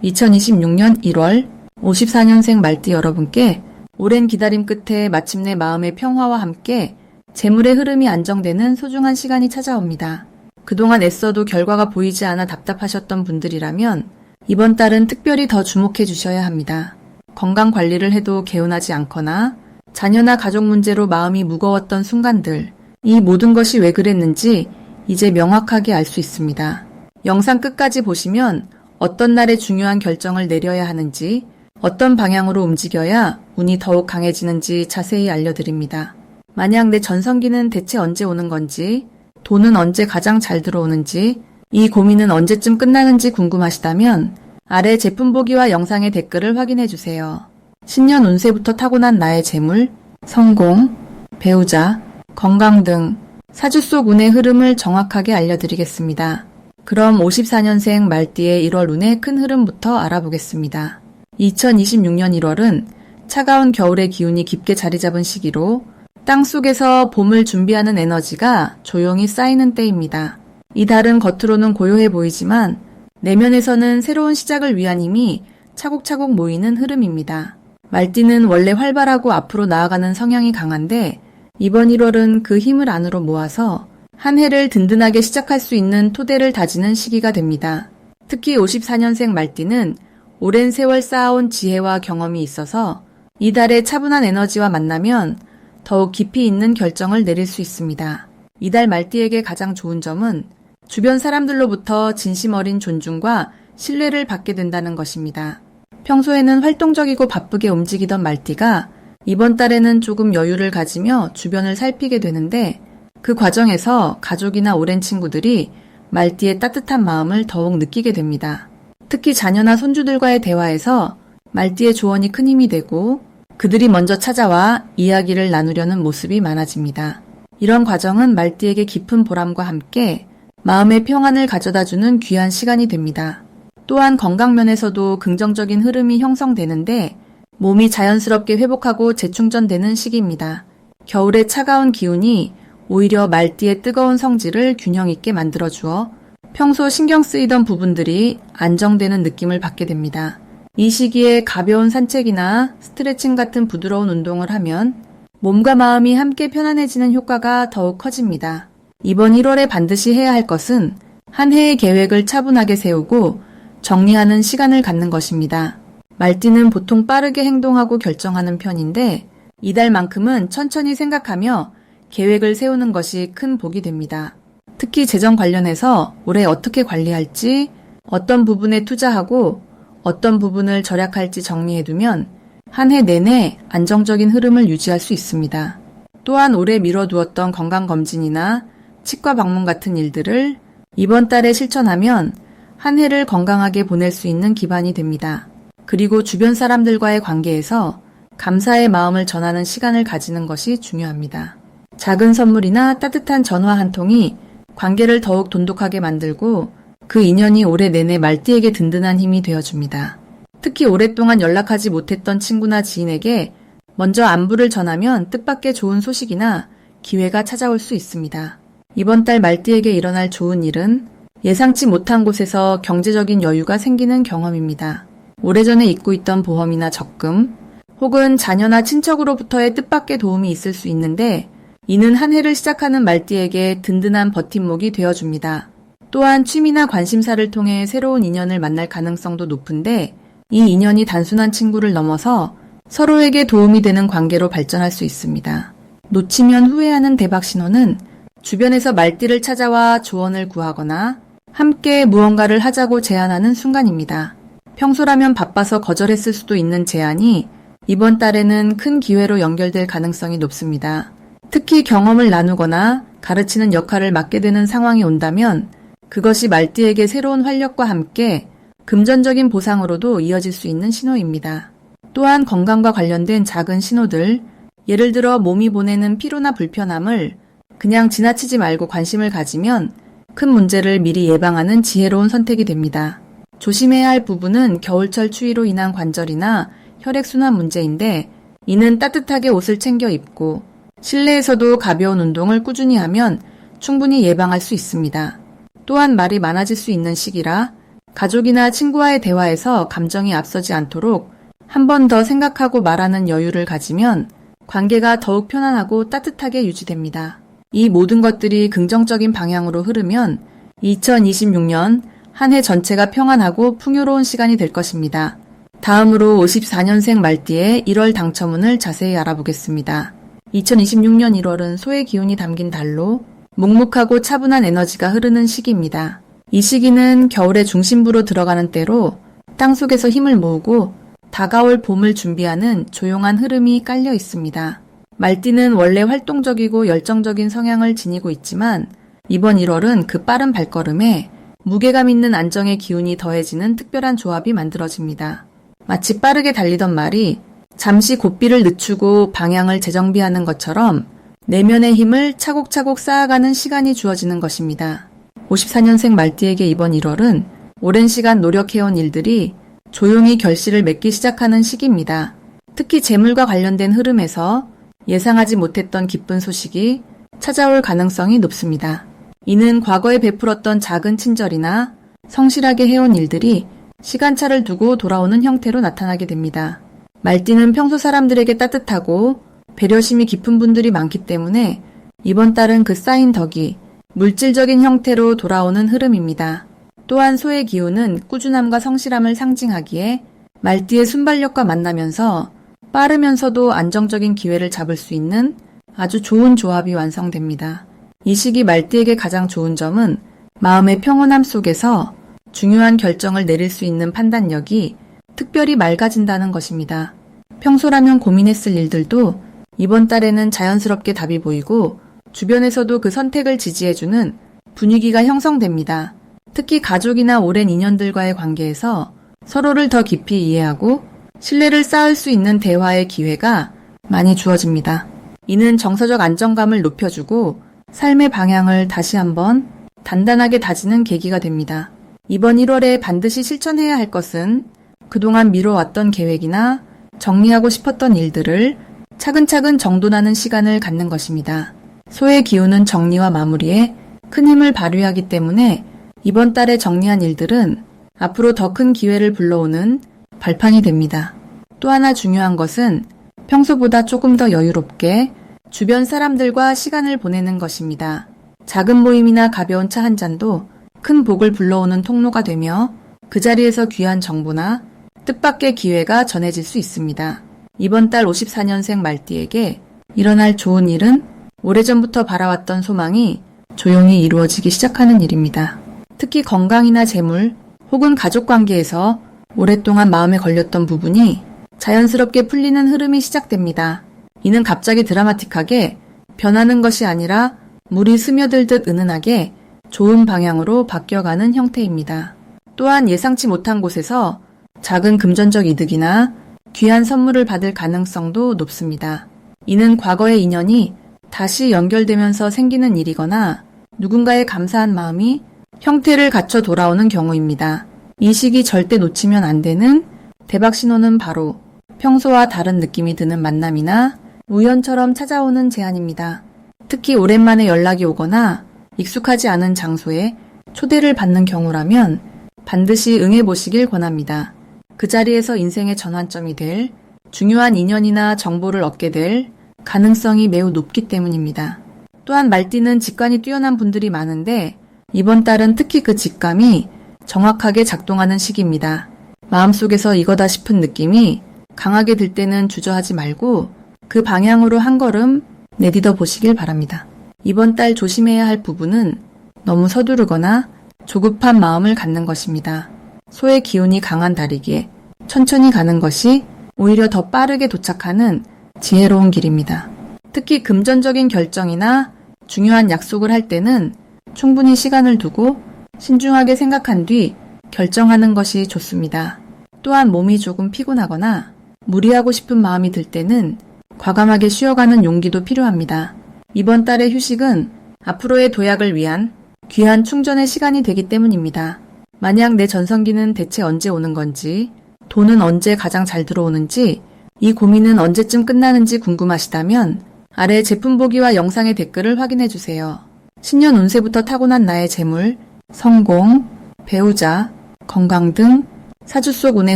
2026년 1월 54년생 말띠 여러분께 오랜 기다림 끝에 마침내 마음의 평화와 함께 재물의 흐름이 안정되는 소중한 시간이 찾아옵니다. 그동안 애써도 결과가 보이지 않아 답답하셨던 분들이라면 이번 달은 특별히 더 주목해 주셔야 합니다. 건강 관리를 해도 개운하지 않거나 자녀나 가족 문제로 마음이 무거웠던 순간들, 이 모든 것이 왜 그랬는지 이제 명확하게 알 수 있습니다. 영상 끝까지 보시면 어떤 날에 중요한 결정을 내려야 하는지, 어떤 방향으로 움직여야 운이 더욱 강해지는지 자세히 알려드립니다. 만약 내 전성기는 대체 언제 오는 건지, 돈은 언제 가장 잘 들어오는지, 이 고민은 언제쯤 끝나는지 궁금하시다면 아래 제품 보기와 영상의 댓글을 확인해주세요. 신년 운세부터 타고난 나의 재물, 성공, 배우자, 건강 등 사주 속 운의 흐름을 정확하게 알려드리겠습니다. 그럼 54년생 말띠의 1월 운의 큰 흐름부터 알아보겠습니다. 2026년 1월은 차가운 겨울의 기운이 깊게 자리 잡은 시기로 땅속에서 봄을 준비하는 에너지가 조용히 쌓이는 때입니다. 이 달은 겉으로는 고요해 보이지만 내면에서는 새로운 시작을 위한 힘이 차곡차곡 모이는 흐름입니다. 말띠는 원래 활발하고 앞으로 나아가는 성향이 강한데 이번 1월은 그 힘을 안으로 모아서 한 해를 든든하게 시작할 수 있는 토대를 다지는 시기가 됩니다. 특히 54년생 말띠는 오랜 세월 쌓아온 지혜와 경험이 있어서 이달의 차분한 에너지와 만나면 더욱 깊이 있는 결정을 내릴 수 있습니다. 이달 말띠에게 가장 좋은 점은 주변 사람들로부터 진심 어린 존중과 신뢰를 받게 된다는 것입니다. 평소에는 활동적이고 바쁘게 움직이던 말띠가 이번 달에는 조금 여유를 가지며 주변을 살피게 되는데 그 과정에서 가족이나 오랜 친구들이 말띠의 따뜻한 마음을 더욱 느끼게 됩니다. 특히 자녀나 손주들과의 대화에서 말띠의 조언이 큰 힘이 되고 그들이 먼저 찾아와 이야기를 나누려는 모습이 많아집니다. 이런 과정은 말띠에게 깊은 보람과 함께 마음의 평안을 가져다주는 귀한 시간이 됩니다. 또한 건강면에서도 긍정적인 흐름이 형성되는데 몸이 자연스럽게 회복하고 재충전되는 시기입니다. 겨울의 차가운 기운이 오히려 말띠의 뜨거운 성질을 균형 있게 만들어주어 평소 신경 쓰이던 부분들이 안정되는 느낌을 받게 됩니다. 이 시기에 가벼운 산책이나 스트레칭 같은 부드러운 운동을 하면 몸과 마음이 함께 편안해지는 효과가 더욱 커집니다. 이번 1월에 반드시 해야 할 것은 한 해의 계획을 차분하게 세우고 정리하는 시간을 갖는 것입니다. 말띠는 보통 빠르게 행동하고 결정하는 편인데 이달만큼은 천천히 생각하며 계획을 세우는 것이 큰 복이 됩니다. 특히 재정 관련해서 올해 어떻게 관리할지, 어떤 부분에 투자하고 어떤 부분을 절약할지 정리해두면 한 해 내내 안정적인 흐름을 유지할 수 있습니다. 또한 올해 미뤄두었던 건강검진이나 치과 방문 같은 일들을 이번 달에 실천하면 한 해를 건강하게 보낼 수 있는 기반이 됩니다. 그리고 주변 사람들과의 관계에서 감사의 마음을 전하는 시간을 가지는 것이 중요합니다. 작은 선물이나 따뜻한 전화 한 통이 관계를 더욱 돈독하게 만들고 그 인연이 올해 내내 말띠에게 든든한 힘이 되어줍니다. 특히 오랫동안 연락하지 못했던 친구나 지인에게 먼저 안부를 전하면 뜻밖의 좋은 소식이나 기회가 찾아올 수 있습니다. 이번 달 말띠에게 일어날 좋은 일은 예상치 못한 곳에서 경제적인 여유가 생기는 경험입니다. 오래전에 잊고 있던 보험이나 적금, 혹은 자녀나 친척으로부터의 뜻밖의 도움이 있을 수 있는데 이는 한 해를 시작하는 말띠에게 든든한 버팀목이 되어줍니다. 또한 취미나 관심사를 통해 새로운 인연을 만날 가능성도 높은데 이 인연이 단순한 친구를 넘어서 서로에게 도움이 되는 관계로 발전할 수 있습니다. 놓치면 후회하는 대박 신호는 주변에서 말띠를 찾아와 조언을 구하거나 함께 무언가를 하자고 제안하는 순간입니다. 평소라면 바빠서 거절했을 수도 있는 제안이 이번 달에는 큰 기회로 연결될 가능성이 높습니다. 특히 경험을 나누거나 가르치는 역할을 맡게 되는 상황이 온다면 그것이 말띠에게 새로운 활력과 함께 금전적인 보상으로도 이어질 수 있는 신호입니다. 또한 건강과 관련된 작은 신호들, 예를 들어 몸이 보내는 피로나 불편함을 그냥 지나치지 말고 관심을 가지면 큰 문제를 미리 예방하는 지혜로운 선택이 됩니다. 조심해야 할 부분은 겨울철 추위로 인한 관절이나 혈액순환 문제인데 이는 따뜻하게 옷을 챙겨 입고 실내에서도 가벼운 운동을 꾸준히 하면 충분히 예방할 수 있습니다. 또한 말이 많아질 수 있는 시기라 가족이나 친구와의 대화에서 감정이 앞서지 않도록 한 번 더 생각하고 말하는 여유를 가지면 관계가 더욱 편안하고 따뜻하게 유지됩니다. 이 모든 것들이 긍정적인 방향으로 흐르면 2026년 한 해 전체가 평안하고 풍요로운 시간이 될 것입니다. 다음으로 54년생 말띠의 1월 당첨운을 자세히 알아보겠습니다. 2026년 1월은 소의 기운이 담긴 달로 묵묵하고 차분한 에너지가 흐르는 시기입니다. 이 시기는 겨울의 중심부로 들어가는 때로 땅속에서 힘을 모으고 다가올 봄을 준비하는 조용한 흐름이 깔려 있습니다. 말띠는 원래 활동적이고 열정적인 성향을 지니고 있지만 이번 1월은 그 빠른 발걸음에 무게감 있는 안정의 기운이 더해지는 특별한 조합이 만들어집니다. 마치 빠르게 달리던 말이 잠시 고삐를 늦추고 방향을 재정비하는 것처럼 내면의 힘을 차곡차곡 쌓아가는 시간이 주어지는 것입니다. 54년생 말띠에게 이번 1월은 오랜 시간 노력해온 일들이 조용히 결실을 맺기 시작하는 시기입니다. 특히 재물과 관련된 흐름에서 예상하지 못했던 기쁜 소식이 찾아올 가능성이 높습니다. 이는 과거에 베풀었던 작은 친절이나 성실하게 해온 일들이 시간차를 두고 돌아오는 형태로 나타나게 됩니다. 말띠는 평소 사람들에게 따뜻하고 배려심이 깊은 분들이 많기 때문에 이번 달은 그 쌓인 덕이 물질적인 형태로 돌아오는 흐름입니다. 또한 소의 기운은 꾸준함과 성실함을 상징하기에 말띠의 순발력과 만나면서 빠르면서도 안정적인 기회를 잡을 수 있는 아주 좋은 조합이 완성됩니다. 이 시기 말띠에게 가장 좋은 점은 마음의 평온함 속에서 중요한 결정을 내릴 수 있는 판단력이 특별히 맑아진다는 것입니다. 평소라면 고민했을 일들도 이번 달에는 자연스럽게 답이 보이고 주변에서도 그 선택을 지지해주는 분위기가 형성됩니다. 특히 가족이나 오랜 인연들과의 관계에서 서로를 더 깊이 이해하고 신뢰를 쌓을 수 있는 대화의 기회가 많이 주어집니다. 이는 정서적 안정감을 높여주고 삶의 방향을 다시 한번 단단하게 다지는 계기가 됩니다. 이번 1월에 반드시 실천해야 할 것은 그동안 미뤄왔던 계획이나 정리하고 싶었던 일들을 차근차근 정돈하는 시간을 갖는 것입니다. 소의 기운은 정리와 마무리에 큰 힘을 발휘하기 때문에 이번 달에 정리한 일들은 앞으로 더 큰 기회를 불러오는 발판이 됩니다. 또 하나 중요한 것은 평소보다 조금 더 여유롭게 주변 사람들과 시간을 보내는 것입니다. 작은 모임이나 가벼운 차 한 잔도 큰 복을 불러오는 통로가 되며 그 자리에서 귀한 정보나 뜻밖의 기회가 전해질 수 있습니다. 이번 달 54년생 말띠에게 일어날 좋은 일은 오래전부터 바라왔던 소망이 조용히 이루어지기 시작하는 일입니다. 특히 건강이나 재물 혹은 가족관계에서 오랫동안 마음에 걸렸던 부분이 자연스럽게 풀리는 흐름이 시작됩니다. 이는 갑자기 드라마틱하게 변하는 것이 아니라 물이 스며들듯 은은하게 좋은 방향으로 바뀌어가는 형태입니다. 또한 예상치 못한 곳에서 작은 금전적 이득이나 귀한 선물을 받을 가능성도 높습니다. 이는 과거의 인연이 다시 연결되면서 생기는 일이거나 누군가의 감사한 마음이 형태를 갖춰 돌아오는 경우입니다. 이 시기 절대 놓치면 안 되는 대박 신호는 바로 평소와 다른 느낌이 드는 만남이나 우연처럼 찾아오는 제안입니다. 특히 오랜만에 연락이 오거나 익숙하지 않은 장소에 초대를 받는 경우라면 반드시 응해보시길 권합니다. 그 자리에서 인생의 전환점이 될 중요한 인연이나 정보를 얻게 될 가능성이 매우 높기 때문입니다. 또한 말띠는 직관이 뛰어난 분들이 많은데 이번 달은 특히 그 직감이 정확하게 작동하는 시기입니다. 마음속에서 이거다 싶은 느낌이 강하게 들 때는 주저하지 말고 그 방향으로 한 걸음 내딛어 보시길 바랍니다. 이번 달 조심해야 할 부분은 너무 서두르거나 조급한 마음을 갖는 것입니다. 소의 기운이 강한 달이기에 천천히 가는 것이 오히려 더 빠르게 도착하는 지혜로운 길입니다. 특히 금전적인 결정이나 중요한 약속을 할 때는 충분히 시간을 두고 신중하게 생각한 뒤 결정하는 것이 좋습니다. 또한 몸이 조금 피곤하거나 무리하고 싶은 마음이 들 때는 과감하게 쉬어가는 용기도 필요합니다. 이번 달의 휴식은 앞으로의 도약을 위한 귀한 충전의 시간이 되기 때문입니다. 만약 내 전성기는 대체 언제 오는 건지, 돈은 언제 가장 잘 들어오는지, 이 고민은 언제쯤 끝나는지 궁금하시다면 아래 제품 보기와 영상의 댓글을 확인해주세요. 신년 운세부터 타고난 나의 재물, 성공, 배우자, 건강 등 사주 속 운의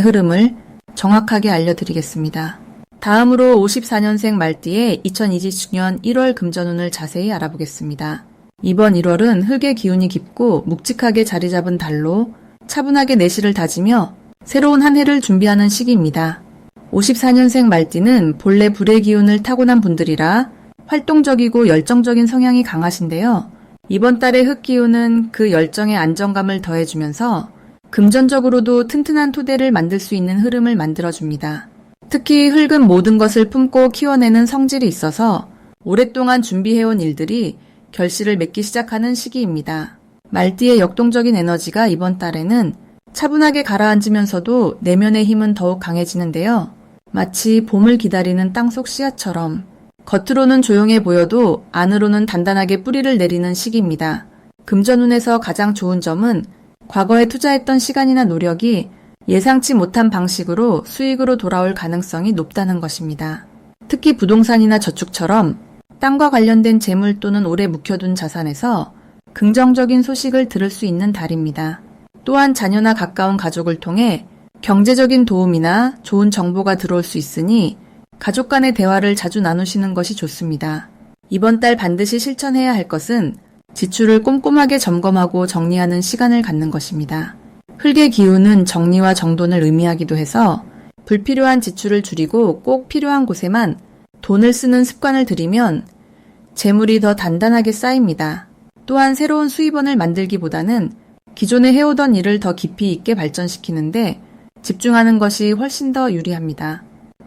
흐름을 정확하게 알려드리겠습니다. 다음으로 54년생 말띠의 2020년 1월 금전운을 자세히 알아보겠습니다. 이번 1월은 흙의 기운이 깊고 묵직하게 자리 잡은 달로 차분하게 내실을 다지며 새로운 한 해를 준비하는 시기입니다. 54년생 말띠는 본래 불의 기운을 타고난 분들이라 활동적이고 열정적인 성향이 강하신데요. 이번 달의 흙 기운은 그 열정에 안정감을 더해주면서 금전적으로도 튼튼한 토대를 만들 수 있는 흐름을 만들어줍니다. 특히 흙은 모든 것을 품고 키워내는 성질이 있어서 오랫동안 준비해온 일들이 결실을 맺기 시작하는 시기입니다. 말띠의 역동적인 에너지가 이번 달에는 차분하게 가라앉으면서도 내면의 힘은 더욱 강해지는데요. 마치 봄을 기다리는 땅속 씨앗처럼 겉으로는 조용해 보여도 안으로는 단단하게 뿌리를 내리는 시기입니다. 금전운에서 가장 좋은 점은 과거에 투자했던 시간이나 노력이 예상치 못한 방식으로 수익으로 돌아올 가능성이 높다는 것입니다. 특히 부동산이나 저축처럼 땅과 관련된 재물 또는 오래 묵혀둔 자산에서 긍정적인 소식을 들을 수 있는 달입니다. 또한 자녀나 가까운 가족을 통해 경제적인 도움이나 좋은 정보가 들어올 수 있으니 가족 간의 대화를 자주 나누시는 것이 좋습니다. 이번 달 반드시 실천해야 할 것은 지출을 꼼꼼하게 점검하고 정리하는 시간을 갖는 것입니다. 흙의 기운은 정리와 정돈을 의미하기도 해서 불필요한 지출을 줄이고 꼭 필요한 곳에만 돈을 쓰는 습관을 들이면 재물이 더 단단하게 쌓입니다. 또한 새로운 수입원을 만들기보다는 기존에 해오던 일을 더 깊이 있게 발전시키는데 집중하는 것이 훨씬 더 유리합니다.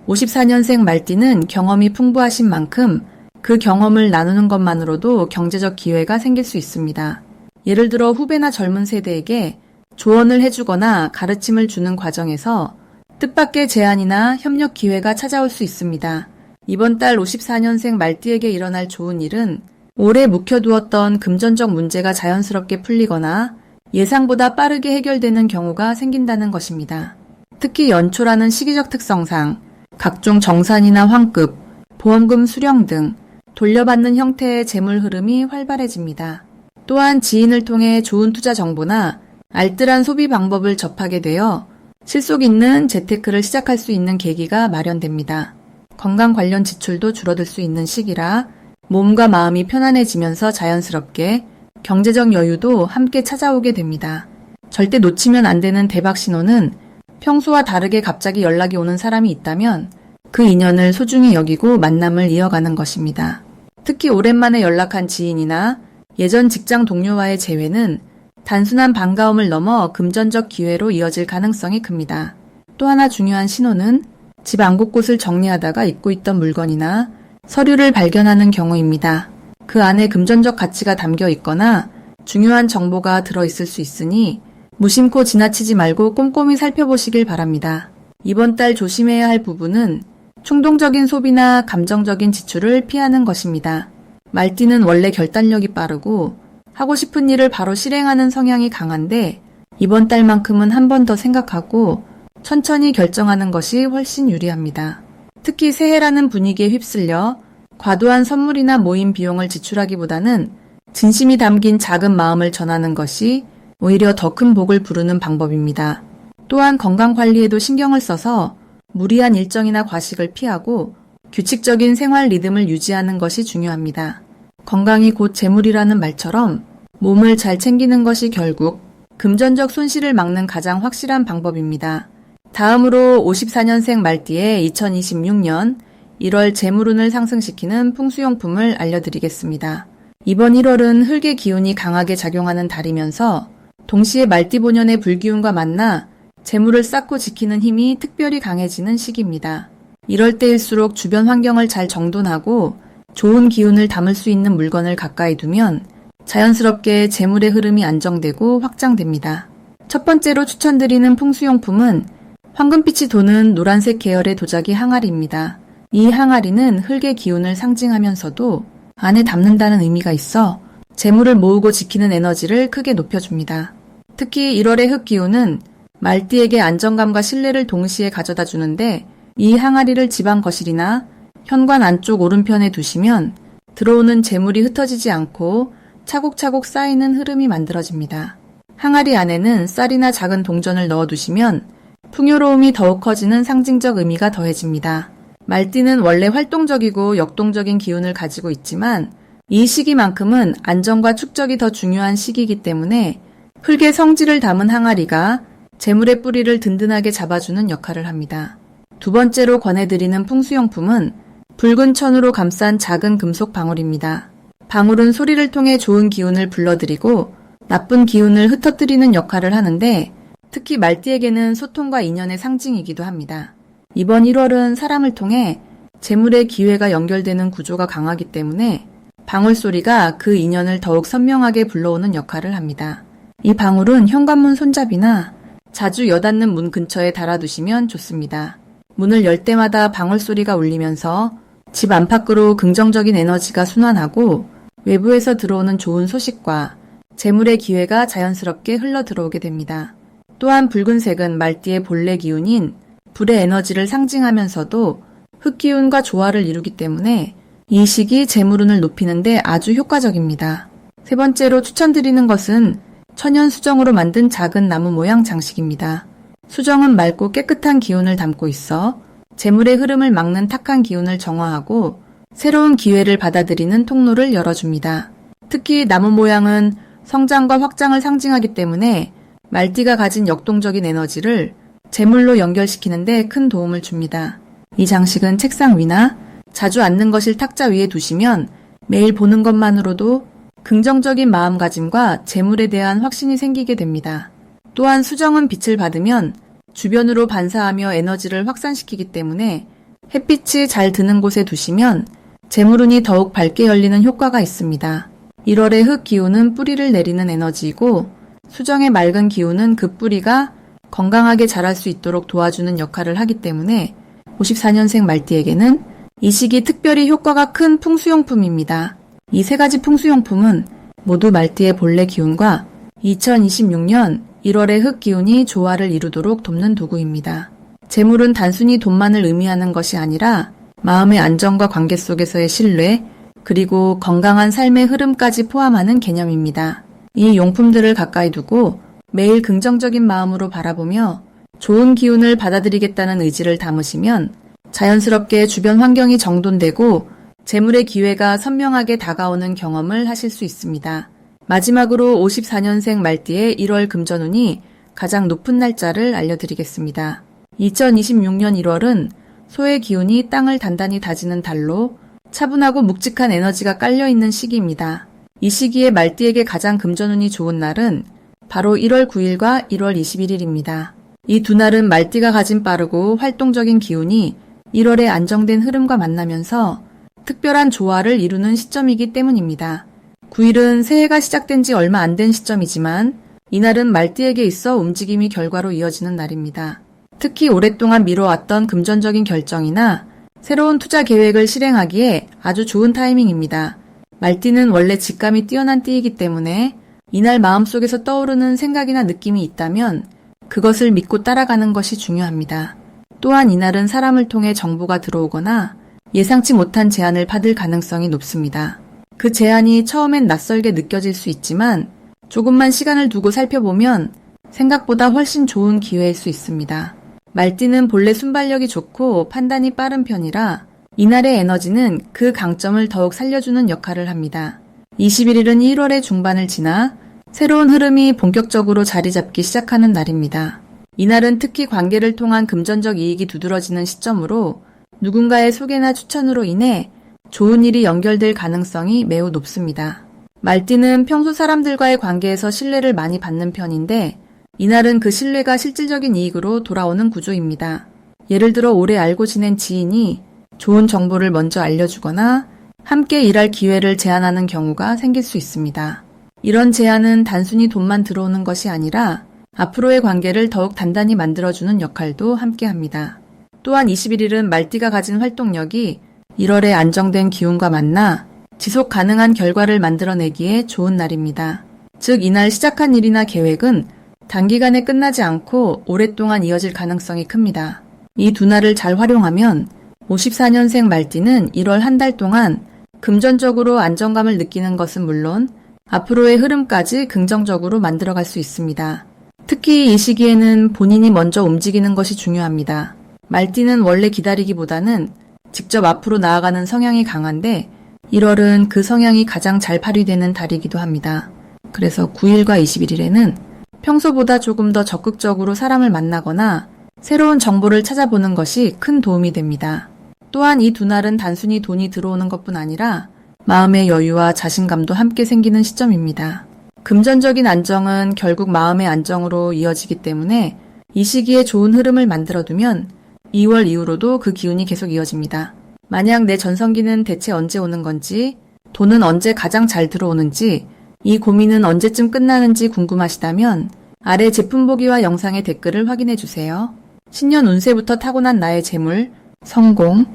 54년생 말띠는 경험이 풍부하신 만큼 그 경험을 나누는 것만으로도 경제적 기회가 생길 수 있습니다. 예를 들어 후배나 젊은 세대에게 조언을 해주거나 가르침을 주는 과정에서 뜻밖의 제안이나 협력 기회가 찾아올 수 있습니다. 이번 달 54년생 말띠에게 일어날 좋은 일은 오래 묵혀두었던 금전적 문제가 자연스럽게 풀리거나 예상보다 빠르게 해결되는 경우가 생긴다는 것입니다. 특히 연초라는 시기적 특성상 각종 정산이나 환급, 보험금 수령 등 돌려받는 형태의 재물 흐름이 활발해집니다. 또한 지인을 통해 좋은 투자 정보나 알뜰한 소비 방법을 접하게 되어 실속 있는 재테크를 시작할 수 있는 계기가 마련됩니다. 건강 관련 지출도 줄어들 수 있는 시기라 몸과 마음이 편안해지면서 자연스럽게 경제적 여유도 함께 찾아오게 됩니다. 절대 놓치면 안 되는 대박 신호는 평소와 다르게 갑자기 연락이 오는 사람이 있다면 그 인연을 소중히 여기고 만남을 이어가는 것입니다. 특히 오랜만에 연락한 지인이나 예전 직장 동료와의 재회는 단순한 반가움을 넘어 금전적 기회로 이어질 가능성이 큽니다. 또 하나 중요한 신호는 집 안 곳곳을 정리하다가 잊고 있던 물건이나 서류를 발견하는 경우입니다. 그 안에 금전적 가치가 담겨 있거나 중요한 정보가 들어있을 수 있으니 무심코 지나치지 말고 꼼꼼히 살펴보시길 바랍니다. 이번 달 조심해야 할 부분은 충동적인 소비나 감정적인 지출을 피하는 것입니다. 말띠는 원래 결단력이 빠르고 하고 싶은 일을 바로 실행하는 성향이 강한데 이번 달만큼은 한 번 더 생각하고 천천히 결정하는 것이 훨씬 유리합니다. 특히 새해라는 분위기에 휩쓸려 과도한 선물이나 모임 비용을 지출하기보다는 진심이 담긴 작은 마음을 전하는 것이 오히려 더 큰 복을 부르는 방법입니다. 또한 건강 관리에도 신경을 써서 무리한 일정이나 과식을 피하고 규칙적인 생활 리듬을 유지하는 것이 중요합니다. 건강이 곧 재물이라는 말처럼 몸을 잘 챙기는 것이 결국 금전적 손실을 막는 가장 확실한 방법입니다. 다음으로 54년생 말띠의 2026년 1월 재물운을 상승시키는 풍수용품을 알려드리겠습니다. 이번 1월은 흙의 기운이 강하게 작용하는 달이면서 동시에 말띠 본연의 불기운과 만나 재물을 쌓고 지키는 힘이 특별히 강해지는 시기입니다. 이럴 때일수록 주변 환경을 잘 정돈하고 좋은 기운을 담을 수 있는 물건을 가까이 두면 자연스럽게 재물의 흐름이 안정되고 확장됩니다. 첫 번째로 추천드리는 풍수용품은 황금빛이 도는 노란색 계열의 도자기 항아리입니다. 이 항아리는 흙의 기운을 상징하면서도 안에 담는다는 의미가 있어 재물을 모으고 지키는 에너지를 크게 높여줍니다. 특히 1월의 흙 기운은 말띠에게 안정감과 신뢰를 동시에 가져다 주는데 이 항아리를 집안 거실이나 현관 안쪽 오른편에 두시면 들어오는 재물이 흩어지지 않고 차곡차곡 쌓이는 흐름이 만들어집니다. 항아리 안에는 쌀이나 작은 동전을 넣어두시면 풍요로움이 더욱 커지는 상징적 의미가 더해집니다. 말띠는 원래 활동적이고 역동적인 기운을 가지고 있지만 이 시기만큼은 안정과 축적이 더 중요한 시기이기 때문에 흙의 성질을 담은 항아리가 재물의 뿌리를 든든하게 잡아주는 역할을 합니다. 두 번째로 권해드리는 풍수용품은 붉은 천으로 감싼 작은 금속 방울입니다. 방울은 소리를 통해 좋은 기운을 불러들이고 나쁜 기운을 흩어뜨리는 역할을 하는데 특히 말띠에게는 소통과 인연의 상징이기도 합니다. 이번 1월은 사람을 통해 재물의 기회가 연결되는 구조가 강하기 때문에 방울 소리가 그 인연을 더욱 선명하게 불러오는 역할을 합니다. 이 방울은 현관문 손잡이나 자주 여닫는 문 근처에 달아두시면 좋습니다. 문을 열 때마다 방울 소리가 울리면서 집 안팎으로 긍정적인 에너지가 순환하고 외부에서 들어오는 좋은 소식과 재물의 기회가 자연스럽게 흘러 들어오게 됩니다. 또한 붉은색은 말띠의 본래 기운인 불의 에너지를 상징하면서도 흙기운과 조화를 이루기 때문에 이 시기 재물운을 높이는데 아주 효과적입니다. 세 번째로 추천드리는 것은 천연 수정으로 만든 작은 나무 모양 장식입니다. 수정은 맑고 깨끗한 기운을 담고 있어 재물의 흐름을 막는 탁한 기운을 정화하고 새로운 기회를 받아들이는 통로를 열어줍니다. 특히 나무 모양은 성장과 확장을 상징하기 때문에 말띠가 가진 역동적인 에너지를 재물로 연결시키는 데 큰 도움을 줍니다. 이 장식은 책상 위나 자주 앉는 거실 탁자 위에 두시면 매일 보는 것만으로도 긍정적인 마음가짐과 재물에 대한 확신이 생기게 됩니다. 또한 수정은 빛을 받으면 주변으로 반사하며 에너지를 확산시키기 때문에 햇빛이 잘 드는 곳에 두시면 재물운이 더욱 밝게 열리는 효과가 있습니다. 1월의 흙 기운은 뿌리를 내리는 에너지이고 수정의 맑은 기운은 그 뿌리가 건강하게 자랄 수 있도록 도와주는 역할을 하기 때문에 54년생 말띠에게는 이 시기 특별히 효과가 큰 풍수용품입니다. 이 세 가지 풍수용품은 모두 말띠의 본래 기운과 2026년 1월의 흙 기운이 조화를 이루도록 돕는 도구입니다. 재물은 단순히 돈만을 의미하는 것이 아니라 마음의 안정과 관계 속에서의 신뢰, 그리고 건강한 삶의 흐름까지 포함하는 개념입니다. 이 용품들을 가까이 두고 매일 긍정적인 마음으로 바라보며 좋은 기운을 받아들이겠다는 의지를 담으시면 자연스럽게 주변 환경이 정돈되고 재물의 기회가 선명하게 다가오는 경험을 하실 수 있습니다. 마지막으로 54년생 말띠의 1월 금전운이 가장 높은 날짜를 알려드리겠습니다. 2026년 1월은 소의 기운이 땅을 단단히 다지는 달로 차분하고 묵직한 에너지가 깔려있는 시기입니다. 이 시기에 말띠에게 가장 금전운이 좋은 날은 바로 1월 9일과 1월 21일입니다. 이 두 날은 말띠가 가진 빠르고 활동적인 기운이 1월의 안정된 흐름과 만나면서 특별한 조화를 이루는 시점이기 때문입니다. 9일은 새해가 시작된 지 얼마 안 된 시점이지만 이날은 말띠에게 있어 움직임이 결과로 이어지는 날입니다. 특히 오랫동안 미뤄왔던 금전적인 결정이나 새로운 투자 계획을 실행하기에 아주 좋은 타이밍입니다. 말띠는 원래 직감이 뛰어난 띠이기 때문에 이날 마음속에서 떠오르는 생각이나 느낌이 있다면 그것을 믿고 따라가는 것이 중요합니다. 또한 이날은 사람을 통해 정보가 들어오거나 예상치 못한 제안을 받을 가능성이 높습니다. 그 제안이 처음엔 낯설게 느껴질 수 있지만 조금만 시간을 두고 살펴보면 생각보다 훨씬 좋은 기회일 수 있습니다. 말띠는 본래 순발력이 좋고 판단이 빠른 편이라 이날의 에너지는 그 강점을 더욱 살려주는 역할을 합니다. 21일은 1월의 중반을 지나 새로운 흐름이 본격적으로 자리 잡기 시작하는 날입니다. 이날은 특히 관계를 통한 금전적 이익이 두드러지는 시점으로 누군가의 소개나 추천으로 인해 좋은 일이 연결될 가능성이 매우 높습니다. 말띠는 평소 사람들과의 관계에서 신뢰를 많이 받는 편인데 이날은 그 신뢰가 실질적인 이익으로 돌아오는 구조입니다. 예를 들어 오래 알고 지낸 지인이 좋은 정보를 먼저 알려주거나 함께 일할 기회를 제안하는 경우가 생길 수 있습니다. 이런 제안은 단순히 돈만 들어오는 것이 아니라 앞으로의 관계를 더욱 단단히 만들어주는 역할도 함께합니다. 또한 21일은 말띠가 가진 활동력이 1월의 안정된 기운과 만나 지속 가능한 결과를 만들어내기에 좋은 날입니다. 즉 이날 시작한 일이나 계획은 단기간에 끝나지 않고 오랫동안 이어질 가능성이 큽니다. 이 두 날을 잘 활용하면 54년생 말띠는 1월 한 달 동안 금전적으로 안정감을 느끼는 것은 물론 앞으로의 흐름까지 긍정적으로 만들어갈 수 있습니다. 특히 이 시기에는 본인이 먼저 움직이는 것이 중요합니다. 말띠는 원래 기다리기보다는 직접 앞으로 나아가는 성향이 강한데 1월은 그 성향이 가장 잘 발휘되는 달이기도 합니다. 그래서 9일과 21일에는 평소보다 조금 더 적극적으로 사람을 만나거나 새로운 정보를 찾아보는 것이 큰 도움이 됩니다. 또한 이 두 날은 단순히 돈이 들어오는 것뿐 아니라 마음의 여유와 자신감도 함께 생기는 시점입니다. 금전적인 안정은 결국 마음의 안정으로 이어지기 때문에 이 시기에 좋은 흐름을 만들어두면 2월 이후로도 그 기운이 계속 이어집니다. 만약 내 전성기는 대체 언제 오는 건지, 돈은 언제 가장 잘 들어오는지, 이 고민은 언제쯤 끝나는지 궁금하시다면 아래 제품 보기와 영상의 댓글을 확인해 주세요. 신년 운세부터 타고난 나의 재물, 성공,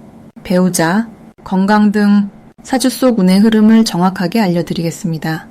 배우자, 건강 등 사주 속 운의 흐름을 정확하게 알려드리겠습니다.